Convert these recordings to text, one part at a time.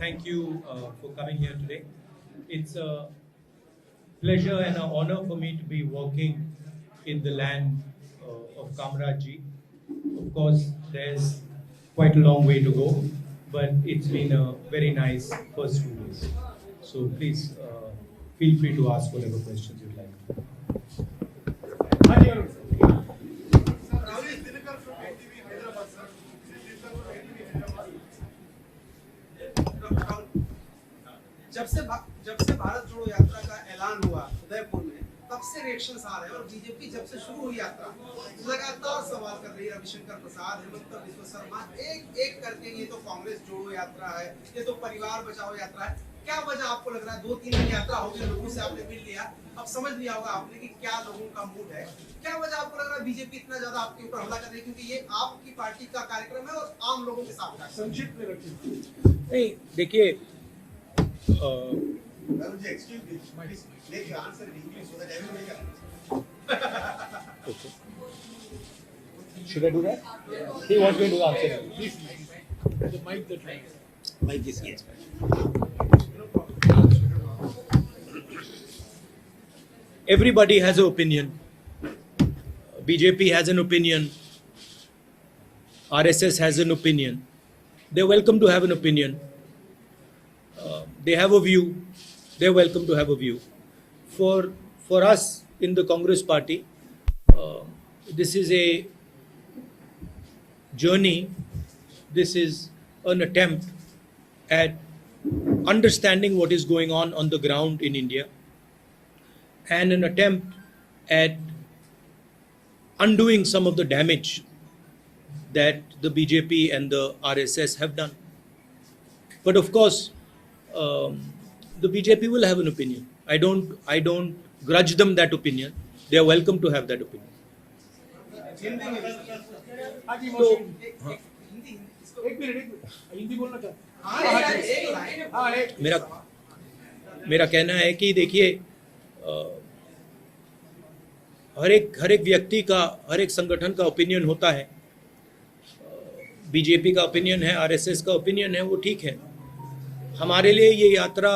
thank you for coming here today. It's a pleasure and an honor for me to be walking in the land of Kamrajji. Of course, there's quite a long way to go, but it's been a very nice first few days. So please feel free to ask whatever questions you'd like. जब से भारत जोड़ो यात्रा का ऐलान हुआ उदयपुर में, तब से रिएक्शंस आ रहे हैं और बीजेपी जब से शुरू हुई यात्रा लगातार सवाल कर रही है। रविशंकर प्रसाद, हेमंत बिस्वा शर्मा, एक एक करके ये तो कांग्रेस जोड़ो यात्रा है, ये तो परिवार बचाओ यात्रा है। क्या वजह आपको लग रहा है? 2-3 दिन यात्रा हो गई, लोगों से आपने मिल लिया, अब समझ लिया होगा आपने कि क्या लोगों का मूड है। क्या वजह आपको लग रहा है बीजेपी इतना ज्यादा आपके ऊपर हमला कर रही है? क्योंकि ये आपकी पार्टी का कार्यक्रम है और आम लोगों के साथ संक्षिप्त में रखिए। नहीं, देखिए, excuse me, make your answer in English so that everybody can. Okay. Should I do that? He wants me to answer. Please. The mic that Mic is yes. Everybody has an opinion. BJP has an opinion. RSS has an opinion. They're welcome to have an opinion. They have a view. They're welcome to have a view. For us in the Congress party, this is a journey. This is an attempt at understanding what is going on the ground in India, and an attempt at undoing some of the damage that the BJP and the RSS have done. But of course, the BJP will have an opinion. I don't grudge them that opinion. They are welcome to have that opinion. मेरा कहना है कि देखिए, हर एक व्यक्ति का, हर एक संगठन का ओपिनियन होता है। बीजेपी का ओपिनियन है, आरएसएस का ओपिनियन है, वो ठीक है। हमारे लिए ये यात्रा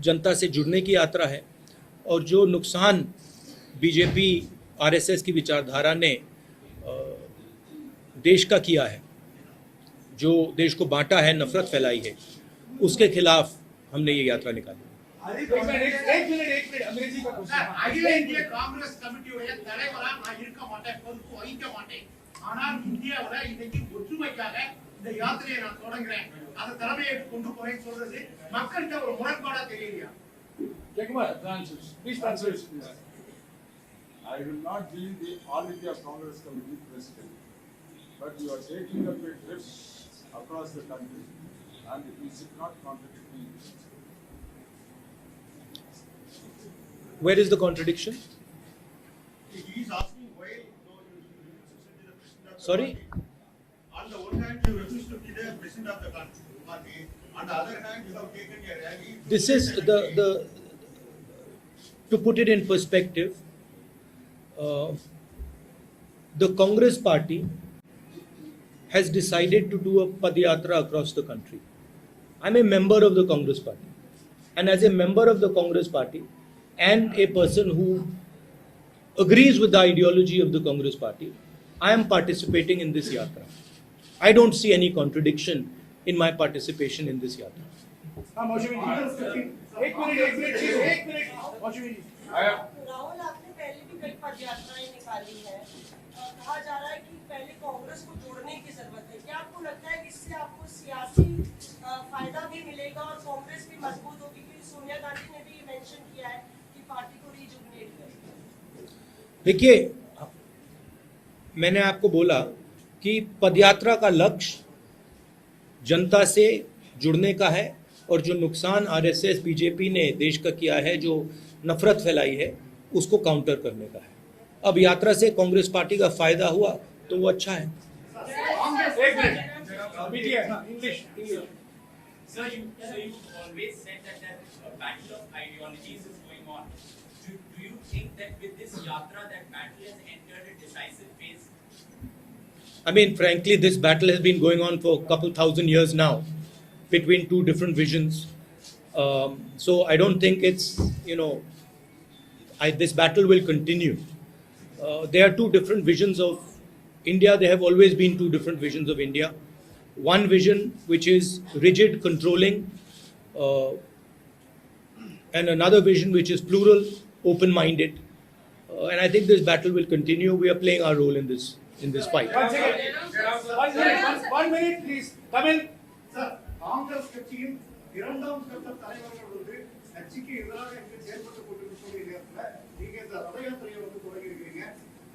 जनता से जुड़ने की यात्रा है, और जो नुकसान बीजेपी आरएसएस की विचारधारा ने देश का किया है, जो देश को बांटा है, नफरत फैलाई है, उसके खिलाफ हमने ये यात्रा निकाली। एक मिनट अंग्रेजी का क्वेश्चन। अखिल इंडिया कांग्रेस கமிட்டியோட தலைவரா நான் இருக்க மாட்டேன், பொறுப்பு வகிக்க மாட்டேன். ஆனால் இந்தியாவுல இன்னைக்கு ஒற்றுமைக்காக இந்த யாத்திரையை நான் தொடங்குறேன், அதை தலைமையை கொண்டு போறேன்னு சொல்றது மக்கள்கிட்ட ஒரு முரண்பாடா தெரியலையா? Jayakumar, please answer. I will not be the All India Congress Committee president, but you are taking up a trip across the country, and you should not contradict me. Where is the contradiction? He is asking why you represented the president of the Sorry? party. On the one hand, you refuse to be the president of the party. On the other hand, you have taken a rally. This is to put it in perspective, the Congress party has decided to do a Padyatra across the country. I'm a member of the Congress party. And as a member of the Congress party and a person who agrees with the ideology of the Congress party, I am participating in this yatra. I don't see any contradiction in my participation in this yatra. Rahul, आपने पहले भी कई पदयात्राएं निकाली है। कहा जा रहा है कि पहले कांग्रेस को जोड़ने की जरूरत है। क्या आपको लगता है कि इससे आपको सियासी फायदा भी मिलेगा और कांग्रेस भी मजबूत होगी? क्योंकि सोनिया गांधी ने भी मेंशन किया है कि पार्टी को रीजुविनेट करें। देखिए, मैंने आपको बोला कि पदयात्रा का लक्ष्य जनता से जुड़ने का है, और जो नुकसान आरएसएस बीजेपी ने देश का किया है, जो नफरत फैलाई है, उसको काउंटर करने का है। अब यात्रा से कांग्रेस पार्टी का फायदा हुआ तो वो अच्छा है। Sir, you always said that a battle of ideologies is going on. Do you think that with this yatra that battle has entered a decisive phase? I mean, frankly, this battle has been going on for a couple thousand years now. between two different visions. So I don't think it's, this battle will continue. There are two different visions of India. There have always been two different visions of India. One vision which is rigid, controlling, and another vision which is plural, open-minded. And I think this battle will continue. We are playing our role in this fight. One minute, please. Come in. Sir, Congress கட்சியின் இரண்டாம் கட்ட தலைவர்கள் வந்து கட்சிக்கு எதிராக இங்கு செயல்பட்டு கொண்டிருக்கக்கூடிய நேரத்தில் நீங்க இந்த ரத யாத்திரையை வந்து தொடங்கி இருக்கிறீங்க.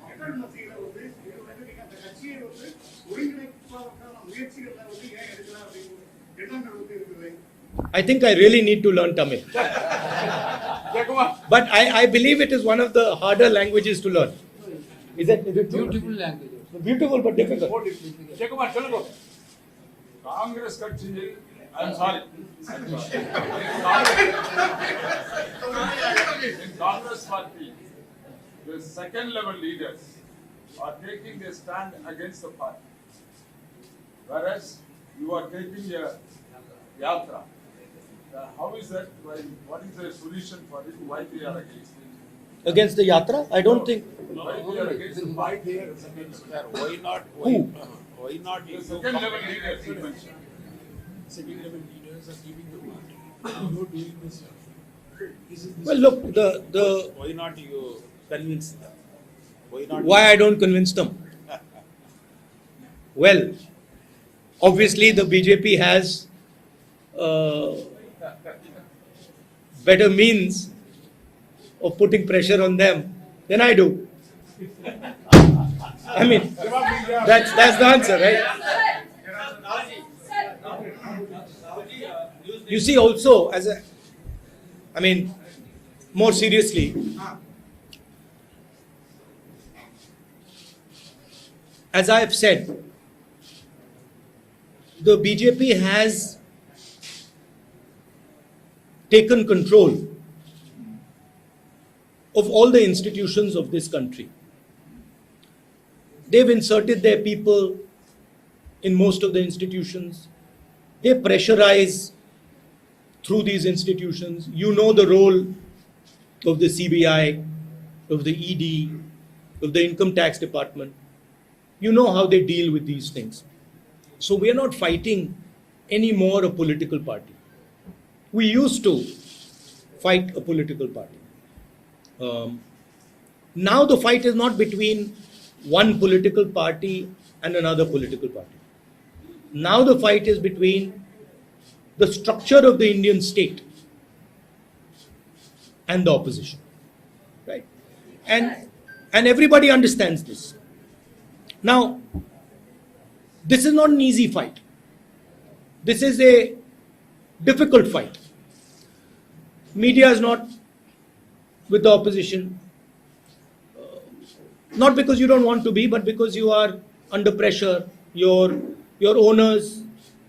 மக்கள் மத்தியில வந்து இது வந்து நீங்க அந்த கட்சியை வந்து ஒருங்கிணைப்பதற்கான முயற்சிகள்ல வந்து ஏன் எடுக்கலாம் அப்படின்னு எண்ணங்கள் வந்து இருக்குது. I think I really need to learn Tamil. But I believe it is one of the harder languages to learn. Is it Beautiful language. beautiful but difficult? Jayakumar சொல்லுங்க. Congress கட்சியில் I'm sorry. In Congress party, the second level leaders are taking a stand against the party, whereas you are taking a yatra. How is that? What is the solution for it? Why they are against it? Against the yatra? I don't think. Why they are against the party? Why not? Who? Why not? The second level leaders you mentioned. Second level leaders are giving the party. You're doing this. Well, look, the Why not you convince them? Why not? why I don't convince them? Well, obviously the BJP has better means of putting pressure on them than I do. I mean, that's the answer, right? You see, also, more seriously, as I have said, the BJP has taken control of all the institutions of this country. They've inserted their people in most of the institutions. They pressurize through these institutions. You know the role of the CBI, of the ED, of the Income Tax Department. You know how they deal with these things. So we are not fighting anymore a political party. We used to fight a political party. Now the fight is not between one political party and another political party. Now the fight is between the structure of the Indian state and the opposition, right? And everybody understands this. Now, this is not an easy fight. This is a difficult fight. Media is not with the opposition, not because you don't want to be, but because you are under pressure. Your owners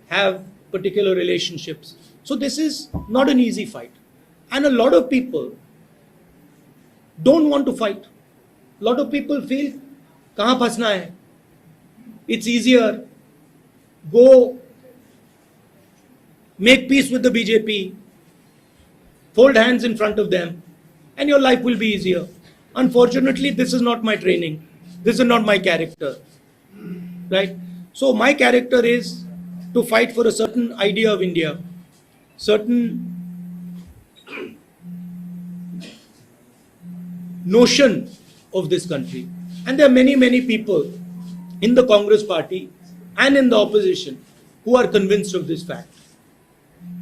have particular relationships. So this is not an easy fight. And a lot of people don't want to fight. A lot of people feel, kahan phasna hai? It's easier. Go make peace with the BJP, fold hands in front of them, and your life will be easier. Unfortunately, this is not my training. This is not my character. Right? So my character is to fight for a certain idea of India, certain notion of this country. And there are many, many people in the Congress party and in the opposition who are convinced of this fact.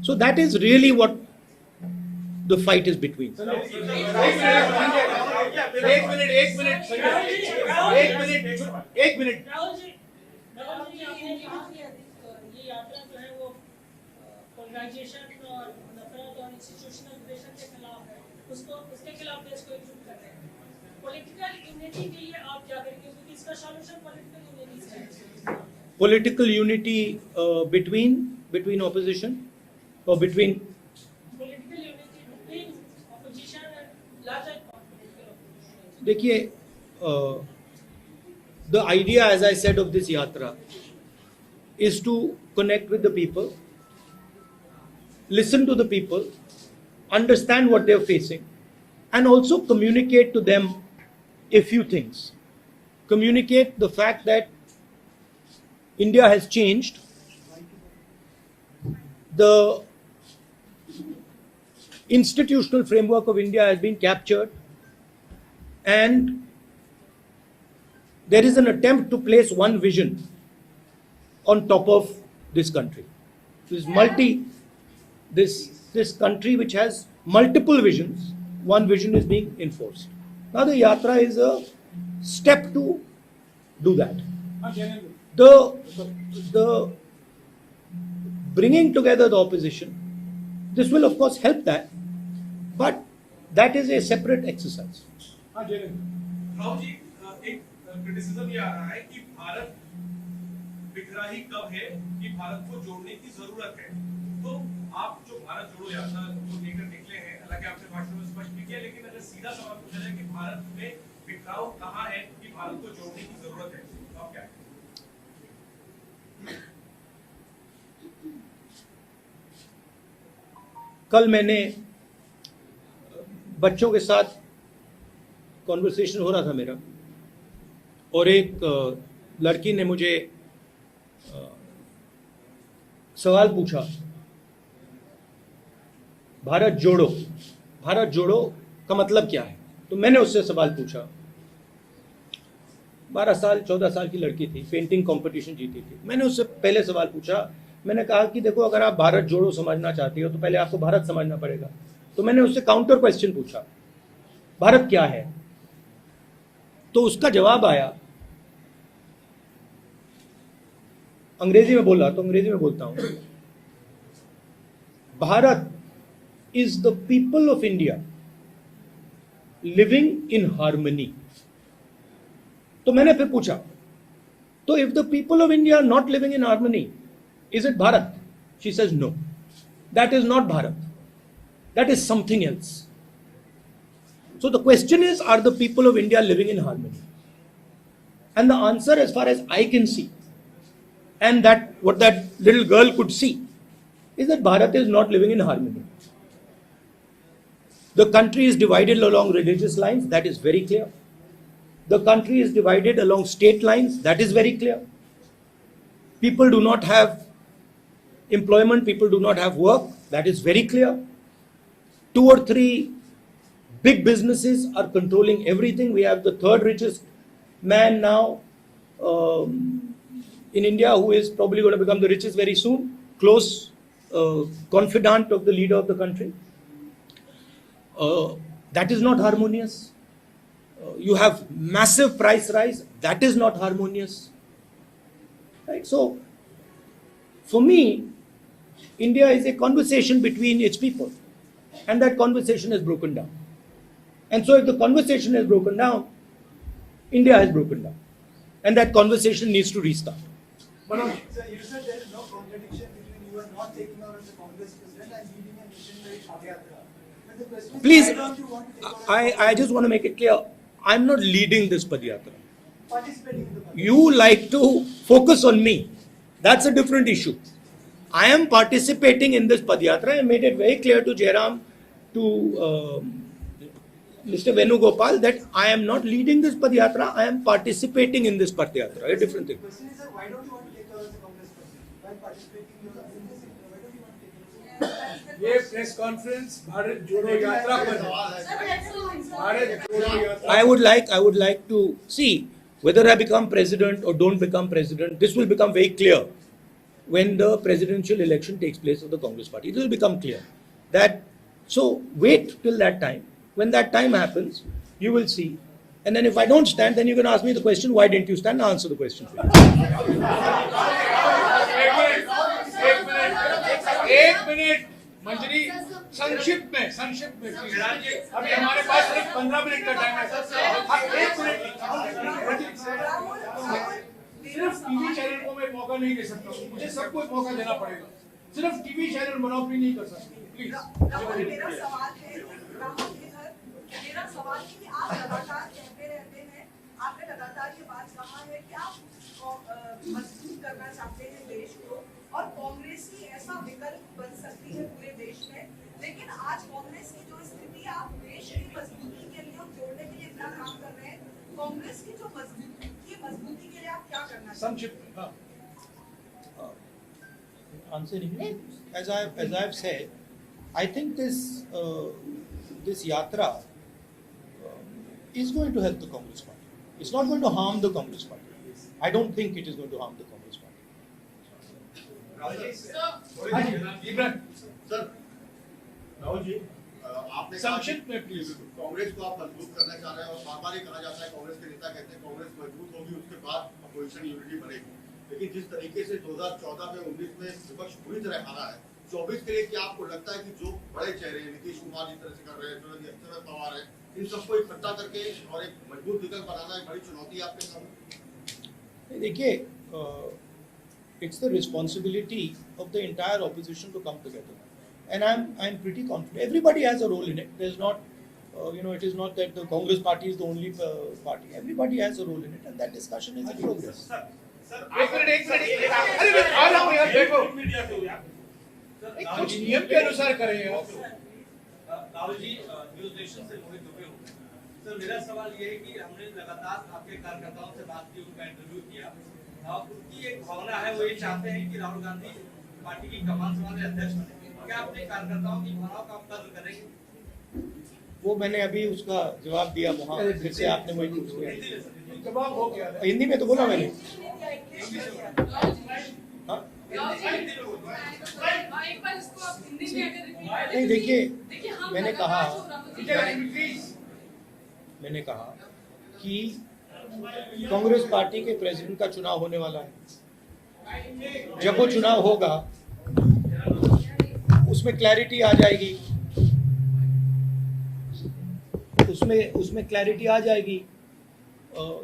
So that is really what the fight is between. एक minute Rahul ji आपने कहा कि ये यात्रा जो है वो polarisation और नफरत और इंस्टीट्यूशनल रिलेशन के खिलाफ है, उसके खिलाफ देश को एकजुट कर रहे हैं। पॉलिटिकल यूनिटी के लिए आप क्या करेंगे, क्योंकि इसका सॉल्यूशन पॉलिटिकल यूनिटी से है। Political unity between opposition or between. Political unity between opposition and larger political opposition. देखिए, the idea, as I said, of this yatra is to connect with the people listen to the people, understand what they're facing, and also communicate to them a few things. Communicate the fact that India has changed, the institutional framework of India has been captured, and there is an attempt to place one vision on top of this country. This country which has multiple visions, one vision is being enforced. Now the yatra is a step to do that. The bringing together the opposition, this will of course help that, but that is a separate exercise. Rahul ji, एक criticism ये आ रहा है कि भारत बिखरा ही कब है कि भारत को जोड़ने की जरूरत है। तो आप जो भारत जोड़ो यात्रा को लेकर निकले हैं, हालांकि आपने भाषण में स्पष्ट भी किया, लेकिन अगर सीधा सवाल पूछा जाए कि भारत में बिखराव कहाँ है कि भारत को जोड़ने की जरूरत है, तो आप क्या कहें? कल मैंने बच्चों के साथ कॉन्वर्सेशन हो रहा था मेरा, और एक लड़की ने मुझे सवाल पूछा, भारत जोड़ो का मतलब क्या है। तो मैंने उससे सवाल पूछा, 12 साल 14 साल की लड़की थी, पेंटिंग कंपटीशन जीती थी। मैंने उससे पहले सवाल पूछा, मैंने कहा कि देखो, अगर आप भारत जोड़ो समझना चाहती हो तो पहले आपको भारत समझना पड़ेगा। तो मैंने उससे काउंटर क्वेश्चन पूछा, भारत क्या है। तो उसका जवाब आया, अंग्रेजी में बोला तो अंग्रेजी में बोलता हूं, Bharat is the people of India living in harmony. तो मैंने फिर पूछा, तो if the people of India are not living in harmony, is it Bharat? She says no, that is not Bharat, that is something else. So the question is, are the people of India living in harmony? And the answer, as far as I can see, and that what that little girl could see, is that Bharat is not living in harmony. The country is divided along religious lines, that is very clear. The country is divided along state lines, that is very clear. People do not have employment, people do not have work, that is very clear. 2 or 3 big businesses are controlling everything. We have the 3rd richest man now in India, who is probably going to become the richest very soon, close confidant of the leader of the country. That is not harmonious. You have massive price rise, that is not harmonious. Right? So, for me, India is a conversation between its people, and that conversation has broken down. And so if the conversation has broken down, India has broken down. And that conversation needs to restart. But so you said there is no contradiction between you are not taking over as a Congress president and leading a missionary Padayatra. But the question is, Please, why don't you want to take over I just want to make it clear, I'm not leading this Padayatra. participating in the Padayatra? You like to focus on me. That's a different issue. I am participating in this Padayatra. I made it very clear to Jairam, to Mr. Venugopal, that I am not leading this Padayatra, I am participating in this Padayatra, a different thing. The question is, sir, why don't you want to take over as a Congress president? While participating in this, why don't you want to take over? ये press conference Bharat जोड़ो यात्रा पर भारत जोड़ो यात्रा I would like to see whether I become president or don't become president. This will become very clear when the presidential election takes place of the Congress party. It will become clear that, so wait till that time. When that time happens, you will see. And then if I don't stand, then you can ask me the question, why didn't you stand? I'll answer the question for you. एक minute मंजरी संक्षिप्त में please. अभी हमारे पास सिर्फ 15 minute का time है आप 1 minute सिर्फ टीवी चैनल को मैं मौका नहीं दे सकता हूँ, मुझे सबको मौका देना पड़ेगा, सिर्फ टीवी चैनल मोनोपोली नहीं कर सकते प्लीज. राहुल, मेरा सवाल है, राहुल इधर, मेरा सवाल है कि आप लगातार कहते रहते हैं, आपने लगातार ये बात कहा है कि आप मजबूत करना चाहते हैं देश को, और कांग्रेस ही ऐसा विकल्प बन सकती है पूरे देश में। लेकिन आज कांग्रेस की जो स्थिति है, आप देश की मजबूती के लिए और जोड़ने के लिए इतना काम कर रहे हैं, कांग्रेस की जो मजबूती के लिए आप क्या करना चाहिए? संक्षिप्त हाँ। Answering, as I've said, I think this yatra is going to help the Congress party. It's not going to harm the Congress party. I don't think it is going to harm the Congress party. Sir Rahul ji, आपने संक्षिप्त में please. Congress को आप मजबूत करना चाह रहे हैं और बार बार ये कहा जाता है, कांग्रेस के नेता कहते हैं कांग्रेस मजबूत होगी उसके बाद अपोजिशन यूनिटी बनेगी, लेकिन जिस तरीके से 2014 में 19 में विपक्ष पूरी तरह हारा है, 24 के लिए क्या आपको लगता है कि जो बड़े चेहरे हैं, नीतीश कुमार जिस तरह से कर रहे हैं, शरद पवार है, इन सबको इकट्ठा करके और एक मजबूत विकल्प बनाना एक बड़ी चुनौती आपके सामने? देखिए, it's the responsibility of the entire opposition to come together, and I'm pretty confident. Everybody has a role in it. There's not, it is not that the Congress party is the only party. Everybody has a role in it, and that discussion is in progress. एक minute अरे आ रहा हूँ यार, देखो कुछ नियम के अनुसार करें यार। राहुल जी, न्यूज नेशन से मोहित दुबे हूँ। सर, मेरा सवाल ये है कि हमने लगातार आपके कार्यकर्ताओं से बात की, उनका इंटरव्यू किया, और उनकी एक भावना है, वो ये चाहते हैं कि राहुल गांधी पार्टी की कमान संभालने अध्यक्ष बने। क्या अपने कार्यकर्ताओं की भावनाओं का आप कदर करेंगे? वो मैंने अभी उसका जवाब दिया वहाँ, फिर से आपने वही पूछ लिया। जवाब हो गया। हिंदी में तो बोला मैंने। हाँ? नहीं, देखिए, मैंने कहा कि कांग्रेस पार्टी के प्रेसिडेंट का चुनाव होने वाला है। जब वो चुनाव होगा उसमें क्लैरिटी आ जाएगी, उसमें क्लैरिटी आ जाएगी।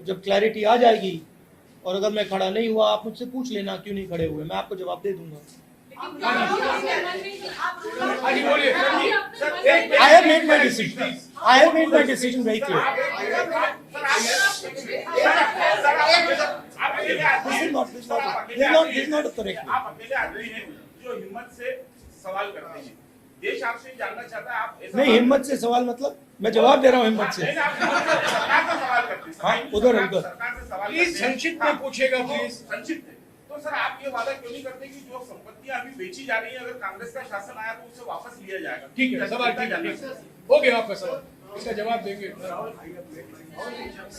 जब क्लैरिटी आ जाएगी और अगर मैं खड़ा नहीं हुआ, आप मुझसे पूछ लेना क्यों नहीं खड़े हुए, मैं आपको जवाब दे दूंगा। I have made my decision. I have made my decision very clear. This is not a correct way. आप अकेले आदमी हैं जो हिम्मत से सवाल करते हैं। देश आपसे जानना चाहता है, आप नहीं, हिम्मत से सवाल मतलब मैं जवाब दे रहा हूँ हिम्मत से। सरकार से सवाल करते हैं। हाँ, उधर सरकार से सवाल प्लीज संक्षिप्त में पूछेगा प्लीज। संक्षिप्त है तो सर, आप ये वादा क्यों नहीं करते कि जो संपत्तियां अभी बेची जा रही हैं, अगर कांग्रेस का शासन आया तो उसे वापस लिया जाएगा? ठीक है, सवाल ठीक है, हो गया आपका सवाल, इसका जवाब देंगे। जब से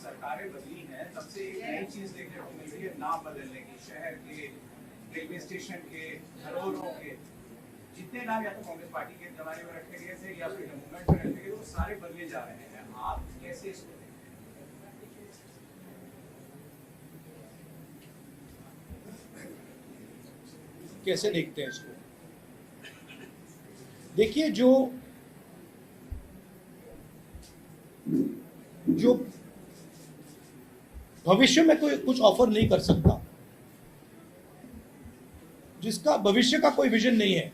सरकारें बदली हैं, तब से एक नई चीज देखने को मिल रही है, नाम बदलने की। शहर के, रेलवे स्टेशन के, धरोहरों के, जितने नाम या तो कांग्रेस पार्टी के जमाने में रखे गए थे या फिर मूवमेंट में रखे गए, वो सारे बदले जा रहे हैं। आप कैसे इसको देखते हैं? कैसे देखते हैं इसको? देखिए, जो भविष्य में कोई कुछ ऑफर नहीं कर सकता, जिसका भविष्य का कोई विजन नहीं है,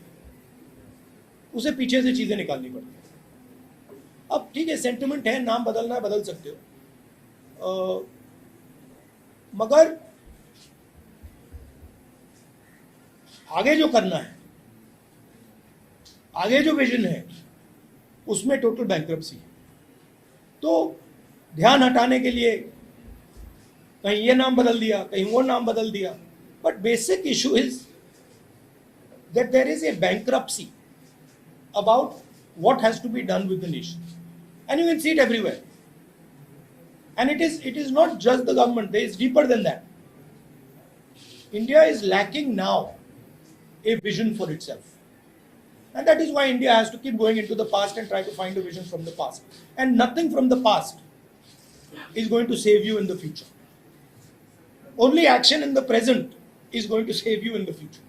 उसे पीछे से चीजें निकालनी पड़ती है। अब ठीक है, सेंटिमेंट है, नाम बदलना है, बदल सकते हो, मगर आगे जो करना है, आगे जो विजन है, उसमें टोटल बैंक्रप्सी है। तो ध्यान हटाने के लिए कहीं ये नाम बदल दिया, कहीं वो नाम बदल दिया, but basic issue is that there is a bankruptcy about what has to be done with the nation, and you can see it everywhere. And it is not just the government, there is deeper than that. India is lacking now a vision for itself, and that is why India has to keep going into the past and try to find a vision from the past, and nothing from the past is going to save you in the future. Only action in the present is going to save you in the future.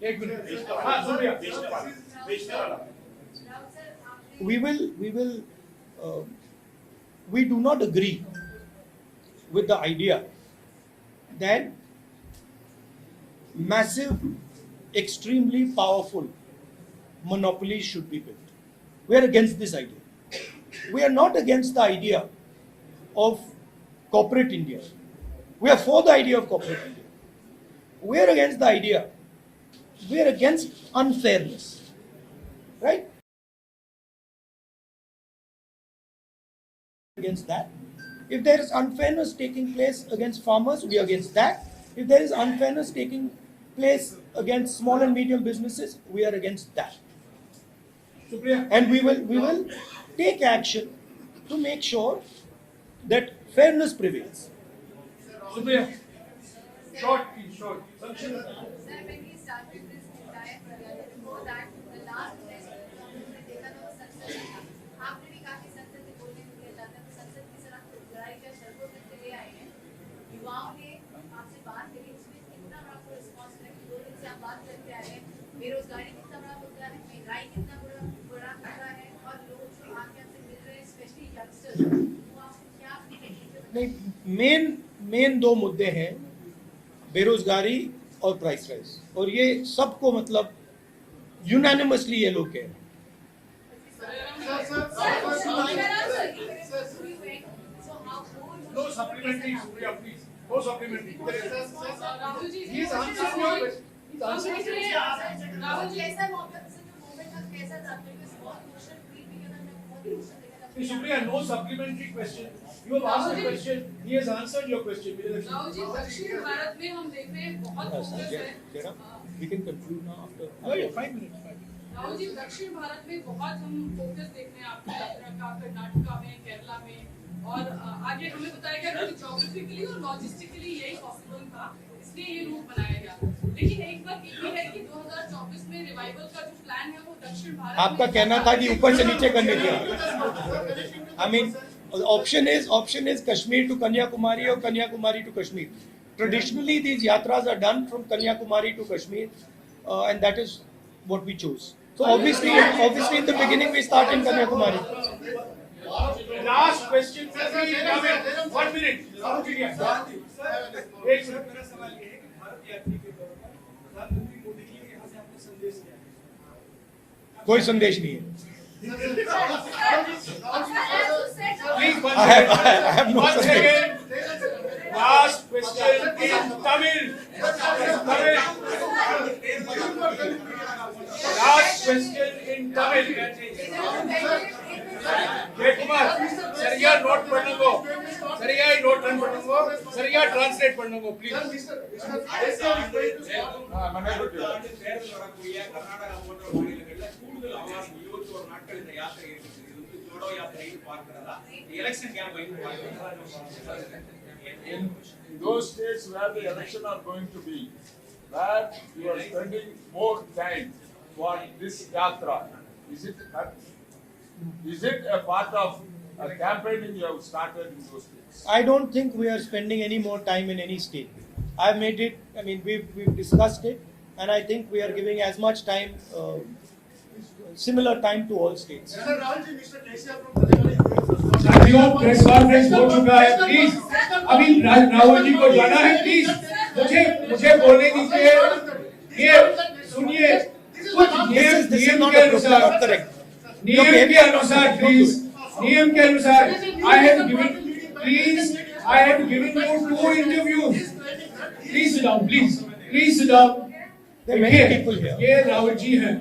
एक minute, we do not agree with the idea that massive, extremely powerful monopolies should be built. We are against this idea. We are not against the idea of corporate India. We are for the idea of corporate India. we're against the idea. We're against unfairness, right? Against that. If there is unfairness taking place against farmers, we are against that. If there is unfairness taking place against small and medium businesses, we are against that. And we will take action to make sure that fairness prevails. Supriya, short, please, short. Sir, when we started this entire program, before that, the last test हमने देखा था वो संसद था. आपने भी काफी संसद से बोलने के लिए जाते हैं, तो संसद की तरफ लड़ाई का शर्तों से ले आए हैं. युवाओं ने आपसे बात करी, उसमें कितना बड़ा आपको रिस्पॉन्स मिला कि 2 दिन से आप बात करते आए हैं, बेरोजगारी कितना बड़ा मुद्दा है, महंगाई कितना बड़ा मुद्दा है, और लोग जो आके आपसे मिल रहे हैं, स्पेशली यंगस्टर्स, वो आपको क्या नहीं, मेन 2 मुद्दे हैं, बेरोजगारी और प्राइस राइज, और ये सबको मतलब यूनानिमसली ये लोग कह रहे हैं. No supplementary, Surya, please. No supplementary. Rahul ji, He is answering your question. He is answering your question. Rahul ji, ऐसा मौका से जो मूवमेंट का कैसा था, क्योंकि बहुत क्वेश्चन ट्वीट भी करना, मैं बहुत क्वेश्चन देखा था. Supriya, no supplementary question. You have asked a question. He has answered your question. Rahul ji, दक्षिण भारत में हम देख रहे हैं बहुत फोकस है. We can conclude now after. Oh yeah, 5 minutes. Rahul ji, दक्षिण भारत में बहुत हम फोकस देख रहे हैं आपकी यात्रा का, कर्नाटका में, केरला में, और आगे हमें बताया गया कि ज्योग्राफिकली और लॉजिस्टिकली यही पॉसिबल था, इसलिए ये रूट बनाया गया. लेकिन एक बात ये है कि 2024 में रिवाइवल का जो प्लान है वो दक्षिण भारत. आपका कहना था कि ऊपर से नीचे करने दिया. I mean, option is Kashmir to Kanyakumari or Kanyakumari to Kashmir. Traditionally, these yatras are done from Kanyakumari to Kashmir, and that is what we chose. So obviously in the beginning we start in Kanyakumari. Last question. 1 minute. मेरा सवाल ये है कि भारत यात्री के तौर पर प्रधानमंत्री मोदी के लिए यहाँ से आपको संदेश क्या है? कोई संदेश नहीं है. Please, I have no once संदेश. again. Last question in Tamil. Last question in Tamil. Jaikumar सरिया नोट पढ़ने को, सरिया नोट रन पढ़ने को, सरिया ट्रांसलेट पढ़ने को प्लीज. கர்நாடகா போன்ற மாநிலங்களில் கூடுதல் அவகாசம் 21 நாட்கள் இந்த யாத்திரை இருக்குது. இது வந்து ஜோடோ யாத்திரைன்னு பார்க்கிறதா, எலெக்ஷன் கேம்பெயின் பார்க்கிறதா? In those states where the election are going to be, where you are spending more time for this yatra, is it a part of a campaigning you have started in those states? I don't think we are spending any more time in any state. I've made it. I mean, we've discussed it, and I think we are giving as much time, similar time to all states. साथियों, press conference हो चुका है. Please अभी राहुल जी को जाना है. Please मुझे बोलने दीजिए. ये सुनिए, कुछ नियम के अनुसार, नियम के अनुसार प्लीज, नियम के अनुसार I have given you 2 interviews. Please sit down, please sit down. देखिए, ये राहुल जी हैं,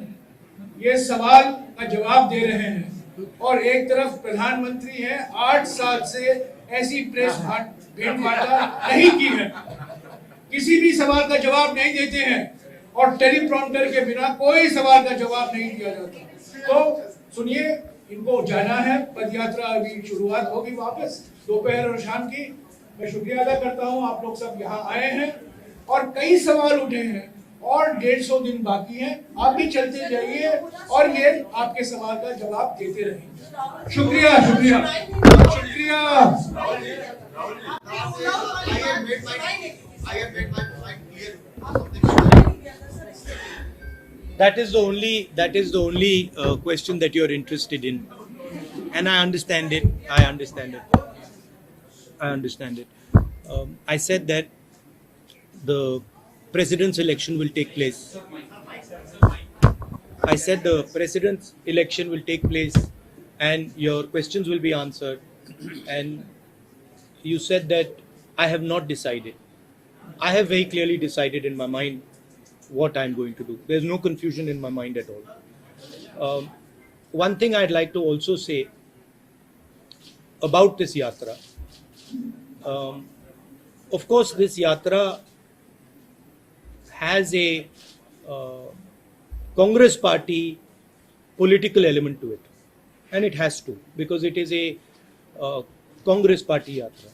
ये सवाल का जवाब दे रहे हैं, और एक तरफ प्रधानमंत्री हैं. 8 साल से ऐसी प्रेस भेंट वार्ता नहीं की है, किसी भी सवाल का जवाब नहीं देते हैं, और टेलीप्रॉम्प्टर के बिना कोई सवाल का जवाब नहीं दिया जाता. तो सुनिए, इनको जाना है. पदयात्रा अभी शुरुआत होगी वापस दोपहर और शाम की. मैं शुक्रिया अदा करता हूँ, आप लोग सब यहाँ आए हैं, और कई सवाल उठे हैं, और 150 दिन बाकी हैं. आप भी चलते जाइए और ये आपके सवाल का जवाब देते रहेंगे. शुक्रिया. That is the only question that you are interested in, and I understand it. I said that the president's election will take place. I said the president's election will take place, and your questions will be answered. And you said that I have not decided. I have very clearly decided in my mind what I'm going to do. There's no confusion in my mind at all. One thing I'd like to also say about this yatra. Um, of course, this yatra has a uh, Congress party political element to it, and it has to, because it is a uh, Congress party yatra,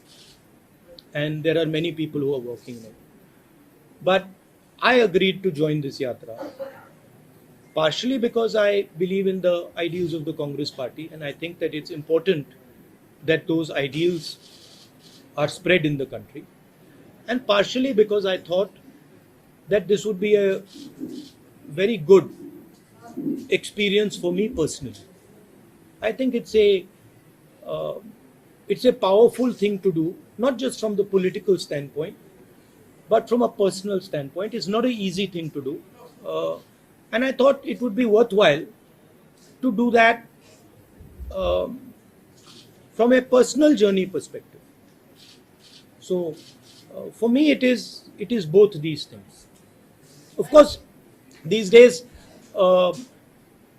and there are many people who are working in it. But I agreed to join this yatra partially because I believe in the ideals of the Congress party, and I think that it's important that those ideals are spread in the country, and partially because I thought that this would be a very good experience for me personally. I think uh, it's a powerful thing to do, not just from the political standpoint, but from a personal standpoint. It's not an easy thing to do, and I thought it would be worthwhile to do that from a personal journey perspective. So, for me, it is both these things. Of course, these days uh,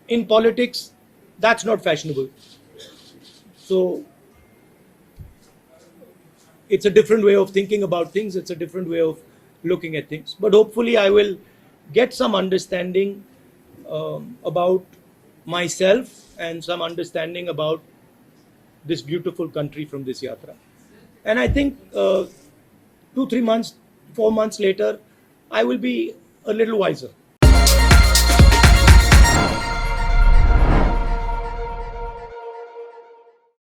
in politics, that's not fashionable. So it's a different way of thinking about things. It's a different way of looking at things. But hopefully, I will get some understanding about myself and some understanding about this beautiful country from this yatra. And I think 2, 3 months, 4 months later, I will be a little wiser.